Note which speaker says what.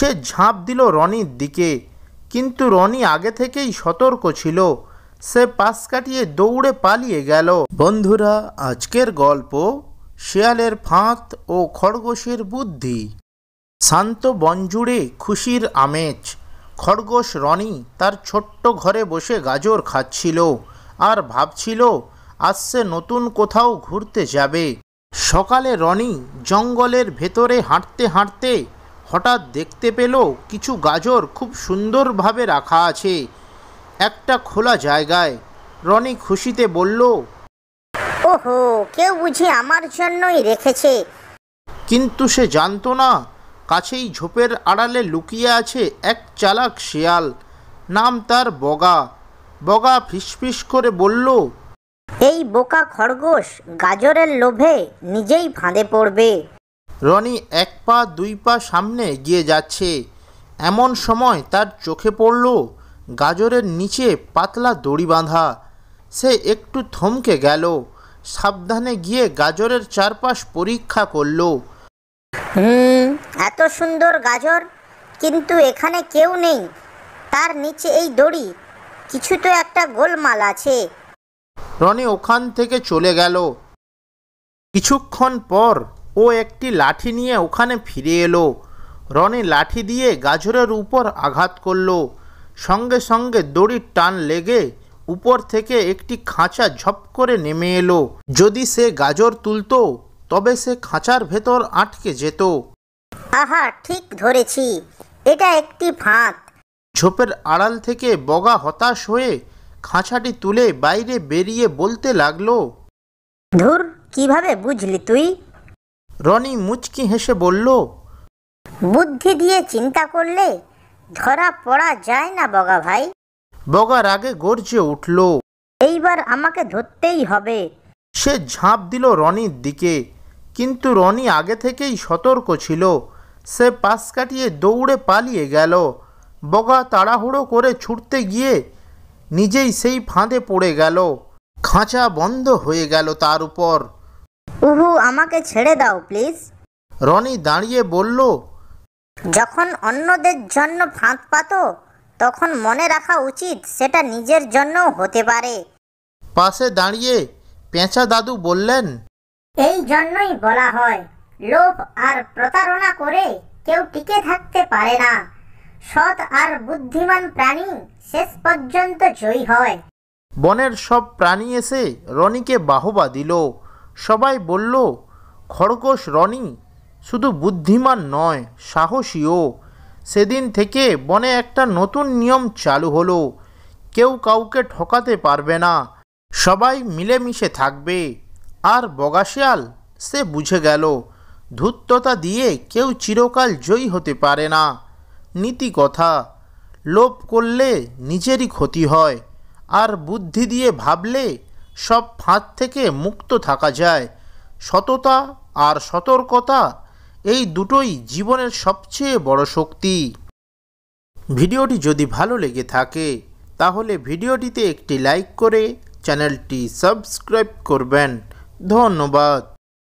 Speaker 1: সে ঝাঁপ দিল রনির দিকে, কিন্তু রনি আগে থেকেই সতর্ক ছিল। সে পাশ কাটিয়ে দৌড়ে পালিয়ে গেল। বন্ধুরা, আজকের গল্প শেয়ালের ফাঁদ ও খরগোশের বুদ্ধি। শান্ত বন জুড়ে খুশির আমেজ। খরগোশ রনি তার ছোট্ট ঘরে বসে গাজর খাচ্ছিল আর ভাবছিল আজ সে নতুন কোথাও ঘুরতে যাবে। সকালে রনি জঙ্গলের ভেতরে হাঁটতে হাঁটতে হঠাৎ দেখতে পেল কিছু গাজর খুব সুন্দরভাবে রাখা আছে একটা খোলা জায়গায়। রনি খুশিতে বলল,
Speaker 2: ওহো, কেউ বুঝি আমার জন্যই রেখেছে।
Speaker 1: কিন্তু সে জানতো না কাছেই ঝোপের আড়ালে লুকিয়ে আছে এক চালাক শেয়াল। নাম তার বগা। বগা ফিসফিস করে বলল,
Speaker 2: এই বোকা খরগোশ গাজরের লোভে নিজেই ফাঁদে পড়বে।
Speaker 1: রনি এক পা দুই পা সামনে এগিয়ে যাচ্ছে। এমন সময় তার চোখে পড়ল গাজরের নিচে পাতলা দড়ি বাঁধা। সে একটু থমকে গেল, সাবধানে গিয়ে গাজরের চারপাশ পরীক্ষা করল।
Speaker 2: এত সুন্দর গাজর, কিন্তু এখানে কেউ নেই। তার নিচে এই দড়ি, কিছু তো একটা গোলমাল আছে।
Speaker 1: রনি ওখান থেকে চলে গেল। কিছুক্ষণ পর ও একটি লাঠি নিয়ে ওখানে ফিরে এলো। রনি লাঠি দিয়ে গাজরের উপর আঘাত করল। সঙ্গে সঙ্গে দড়ির টান লেগে উপর থেকে একটি খাঁচা ঝপ করে নেমে এলো। যদি সে গাজর তুলত তবে সে খাঁচার ভেতর আটকে যেত।
Speaker 2: আহা, ঠিক ধরেছি, এটা একটি ফাঁদ।
Speaker 1: ঝোপের আড়াল থেকে বগা হতাশ হয়ে খাঁচাটি তুলে বাইরে বেরিয়ে বলতে লাগলো,
Speaker 2: ধুর, কিভাবে বুঝলি তুই?
Speaker 1: রনি মুচকি হেসে বলল,
Speaker 2: বুদ্ধি দিয়ে চিন্তা করলে ধরা পড়া যায় না বগা ভাই।
Speaker 1: বগা রাগে গর্জে উঠল।
Speaker 2: এইবার আমাকে ধরতেই হবে।
Speaker 1: সে ঝাঁপ দিল রনির দিকে, কিন্তু রনি আগে থেকেই সতর্ক ছিল। সে পাশ কাটিয়ে দৌড়ে পালিয়ে গেল। বগা তাড়াহুড়ো করে ছুটতে গিয়ে নিজেই সেই ফাঁদে পড়ে গেল। খাঁচা বন্ধ হয়ে গেল তার উপর।
Speaker 2: উহু, আমাকে ছেড়ে দাও প্লিজ।
Speaker 1: রনি দাঁড়িয়ে বলল,
Speaker 2: যখন অন্যদের জন্য ফাঁদ পাতো তখন মনে রাখা উচিত সেটা নিজের জন্যও হতে পারে।
Speaker 1: পাশে দাঁড়িয়ে পেঁচা দাদু বললেন,
Speaker 2: এই জন্যই বলা হয় লোভ আর প্রতারণা করে কেউ টিকে থাকতে পারে না। সৎ আর বুদ্ধিমান প্রাণী শেষ পর্যন্ত জয়ী হয়।
Speaker 1: বনের সব প্রাণী এসে রনিকে বাহবা দিল। সবাই বলল, খরগোশ রনি শুধু বুদ্ধিমান নয়, সাহসীও। সেদিন থেকে বনে একটা নতুন নিয়ম চালু হলো, কেউ কাউকে ঠকাতে পারবে না, সবাই মিলেমিশে থাকবে। আর বগা শেয়াল সে বুঝে গেল, ধূর্ততা দিয়ে কেউ চিরকাল জয়ী হতে পারে না। নীতি কথা, লোভ করলে নিজেরই ক্ষতি হয়, আর বুদ্ধি দিয়ে ভাবলে সব ফাঁদ থেকে মুক্ত থাকা যায়। সততা আর সতর্কতা, এই দুটোই জীবনের সবচেয়ে বড় শক্তি। ভিডিওটি যদি ভালো লেগে থাকে তাহলে ভিডিওটিতে একটি লাইক করে চ্যানেলটি সাবস্ক্রাইব করবেন। ধন্যবাদ।